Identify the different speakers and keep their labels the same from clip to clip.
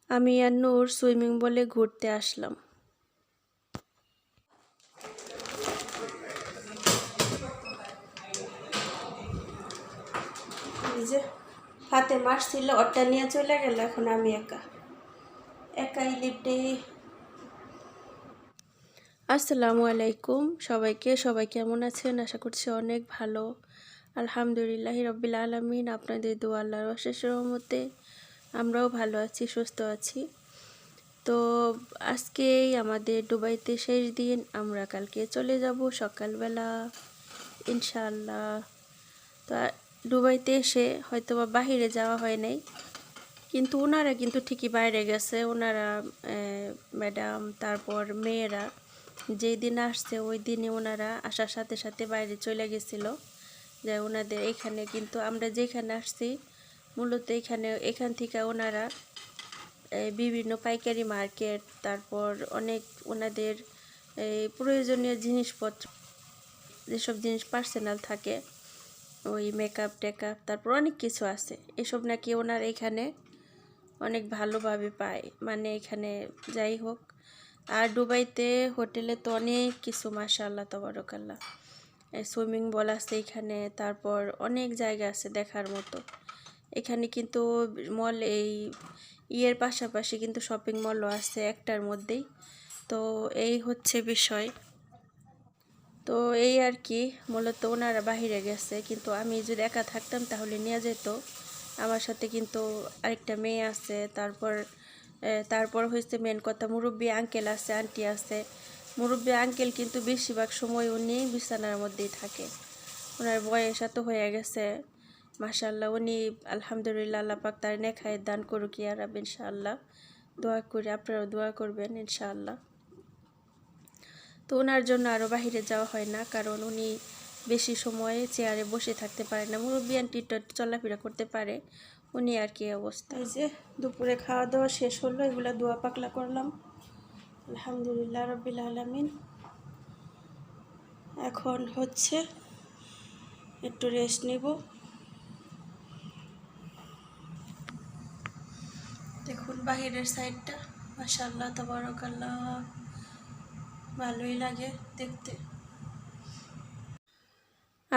Speaker 1: আমি আর নূর সুইমিং বলে ঘুরতে আসলাম। এই যে হাতে মাছ ছিল, ওটা নিয়ে চলে গেল। এখন আমি একাই লিফটে। আসসালামু আলাইকুম সবাইকে। সবাই কেমন আছেন? আশা করছি অনেক ভালো। আলহামদুলিল্লাহ রব্বিল আলামিন, আপনাদের দোয়া আল্লাহর অশেষ রহমতে আমরাও ভালো আছি, সুস্থ আছি। তো আজকেই আমাদের দুবাইতে শেষ দিন। আমরা কালকে চলে যাব সকালবেলা ইনশাআল্লাহ। তো দুবাইতে এসে হয়তো বা বাহিরে যাওয়া হয় নাই, কিন্তু ওনারা কিন্তু ঠিকই বাইরে গেছে। ওনারা ম্যাডাম তারপর মেয়েরা যেই দিন আসছে ওই দিনে ওনারা আসার সাথে সাথে বাইরে চলে গেছিলো। যে ওনাদের এখানে কিন্তু আমরা যেখানে আসছি মূলত এখান থেকে ওনারা বিভিন্ন পাইকারি মার্কেট, তারপর অনেক ওনাদের প্রয়োজনীয় জিনিসপত্র, যেসব জিনিস পার্সোনাল থাকে, ওই মেকআপ টেকআপ, তারপর অনেক কিছু আছে, এসব নাকি ওনার এখানে অনেক ভালোভাবে পায়। মানে এখানে যাই হোক, আর দুবাইতে হোটেলে তো অনেক কিছু মাশাআল্লাহ তাবারাকাল্লাহ, সুইমিং পুল আছে এখানে, তারপর অনেক জায়গা আছে দেখার মতো। এখানে কিন্তু মল ইয়ের পাশাপাশি কিন্তু শপিং মলও আছে একটার মধ্যেই। তো এই হচ্ছে বিষয়। তো এই আর কি, মূলত ওনারা বাহিরে গেছে, কিন্তু আমি যদি একা থাকতাম তাহলে নিয়ে যেত। আমার সাথে কিন্তু আরেকটা মেয়ে আছে, তারপর হয়েছে মেন কথা, মুরব্বী আঙ্কেল আছে, আন্টি আছে। মুরব্বী আঙ্কেল কিন্তু বেশিরভাগ সময় উনি বিছানার মধ্যেই থাকে। ওনার বয়স এত হয়ে গেছে মাশাআল্লাহ। উনি আলহামদুলিল্লাহ, আল্লাহ পাক তার নেখায় দান করুক ইয়া রাব ইনশাআল্লাহ। দোয়া করি, আপনারাও দোয়া করবেন ইনশাআল্লাহ। তো ওনার জন্য আরও বাহিরে যাওয়া হয় না, কারণ উনি বেশি সময় চেয়ারে বসে থাকতে পারে না। মুরব্বী আন্টিটা চলাফেরা করতে পারে, উনি আর কি অবস্থা। এই যে দুপুরে খাওয়া দাওয়া শেষ হলো, এগুলো দোয়া পাকলা করলাম আলহামদুলিল্লাহ রব্বিল আলামিন। এখন হচ্ছে একটু রেস্ট নিব। দেখুন বাহিরের সাইডটা মাশাআল্লাহ তাবারাকাল্লাহ, ভালোই লাগে দেখতে।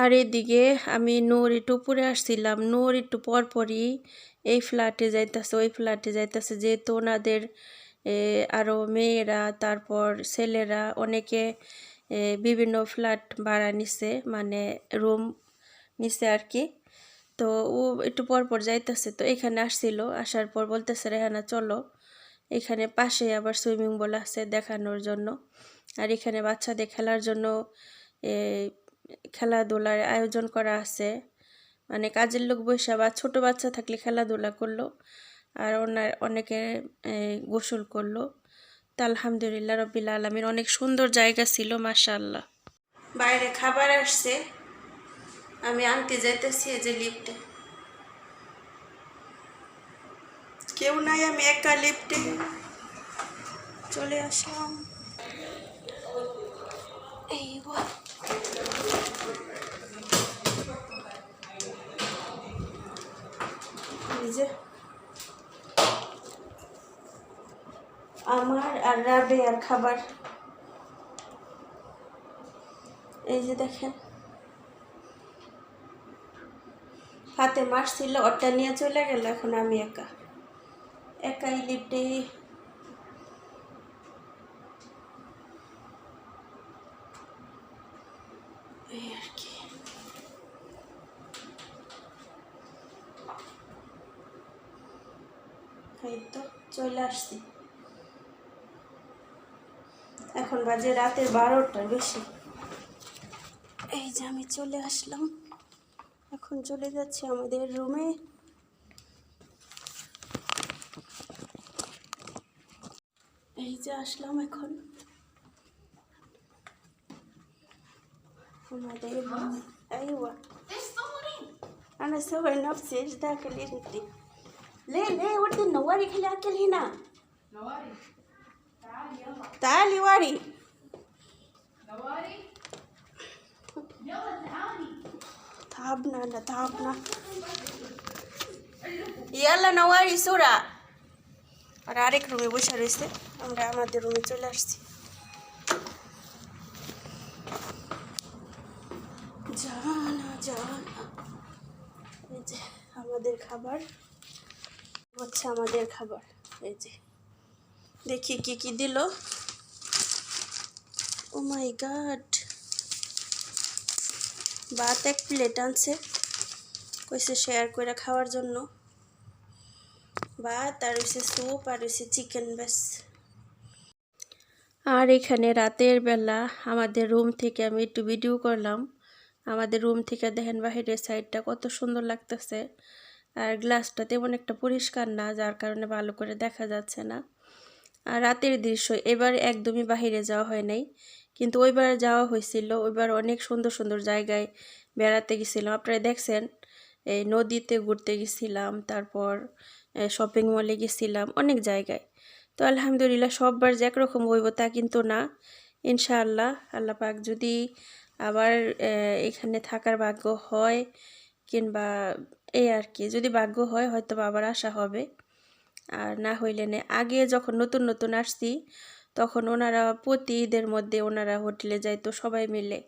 Speaker 1: আর এদিকে আমি নূর একটু উপরে আসছিলাম। নূর একটু পরপরই এই ফ্ল্যাটে যাইতেছে ওই ফ্ল্যাটে যাইতেছে, যেহেতু ওনাদের আরও মেয়েরা তারপর ছেলেরা অনেকে বিভিন্ন ফ্ল্যাট ভাড়া নিছে, মানে রুম নিছে আর কি। তো ও একটু পরপর যাইতেছে। তো এখানে আসছিল, আসার পর বলতেছে রেহানা চলো, এখানে পাশে আবার সুইমিং পুল আছে দেখানোর জন্য। আর এখানে বাচ্চাদের খেলার জন্য খেলাধুলার আয়োজন করা আছে। মানে কাজের লোক বসে বা ছোট বাচ্চা থাকলে খেলাধুলা করলো, আর অনেকে গোসল করলো। তা আলহামদুলিল্লাহ রব্বিল আলামিন, অনেক সুন্দর জায়গা ছিল মাশাআল্লাহ। বাইরে খাবার আসছে, আমি আনতে যাইতেছি। এই যে লিফটে কেউ নাই, আমি একা লিফটে চলে আসলাম। এই যে আমার আর রাবে আর খাবার, এই যে দেখেন হাতে মাছ ছিল, ওটা নিয়ে চলে গেল। এখন আমি একাই লিফটে। এই আর কি, এই তো চলে আসছি। এখন বাজে রাতের 12টার বেশি। এই যে আমি চলে আসলাম, এখন চলে যাচ্ছি আমাদের রুমে। এই যে আসলাম এখন আমাদের রুম। ايوه انا سوي نفسي ايش ذاك اللي انت ليه ودي النواري خلي اكل هنا. نواري تعالي يلا تعالي واري نواري يلا تعالي. تعبنا يلا نواري سرعة. আর তারা আরেক রুমে বসে রয়েছে, আমরা আমাদের রুমে চলে আসছি। জানা জানা, এই যে আমাদের খাবার হচ্ছে, আমাদের খাবার এই যে, দেখি কি কি দিল। ও মাই গড, ভাত 1 প্লেট আনছে, কইছে শেয়ার করে খাওয়ার জন্য। ভাত আর হচ্ছে স্যুপ আর হচ্ছে চিকেন, ব্যাস। আর এখানে রাতের বেলা আমাদের রুম থেকে আমি একটু ভিডিও করলাম। আমাদের রুম থেকে দেখেন বাহিরের সাইডটা কত সুন্দর লাগতেছে, আর গ্লাসটা তেমন একটা পরিষ্কার না, যার কারণে ভালো করে দেখা যাচ্ছে না। আর রাতের দৃশ্য এবার একদমই বাহিরে যাওয়া হয় নাই, কিন্তু ওইবার যাওয়া হয়েছিল। ওইবার অনেক সুন্দর সুন্দর জায়গায় বেড়াতে গেছিলাম, আপনারা দেখছেন। এই নদীতে ঘুরতে গেছিলাম, তারপর শপিং মলে গেছিলাম, অনেক জায়গায়। তো আলহামদুলিল্লাহ সববার যে একরকম হইব তা কিন্তু না। ইনশাআল্লাহ আল্লাহ পাক যদি আবার এখানে থাকার ভাগ্য হয়, কিংবা এই আর কি, যদি ভাগ্য হয় হয়তো আবার আসা হবে, আর না হইলে না। আগে যখন নতুন নতুন আসছি তখন ওনারা প্রতি ঈদের মধ্যে ওনারা হোটেলে যাইতো সবাই মিলে,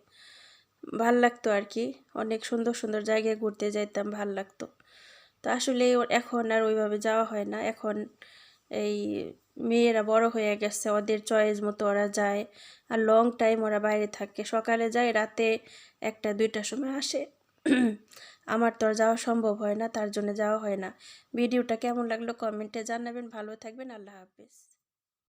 Speaker 1: ভাল লাগতো আর কি। অনেক সুন্দর সুন্দর জায়গায় ঘুরতে যাইতাম, ভাল লাগতো। তো আসলে এখন আর ওইভাবে যাওয়া হয় না। এখন এই মেয়েরা বড় হয়ে গেছে, ওদের চয়েস মতো ওরা যায়, আর লং টাইম ওরা বাইরে থাকে, সকালে যায় রাতে 1টা 2টার সময় আসে। আমার তো আর যাওয়া সম্ভব হয় না, তার জন্য যাওয়া হয় না। ভিডিওটা কেমন লাগলো কমেন্টে জানাবেন। ভালো থাকবেন, আল্লাহ হাফেজ।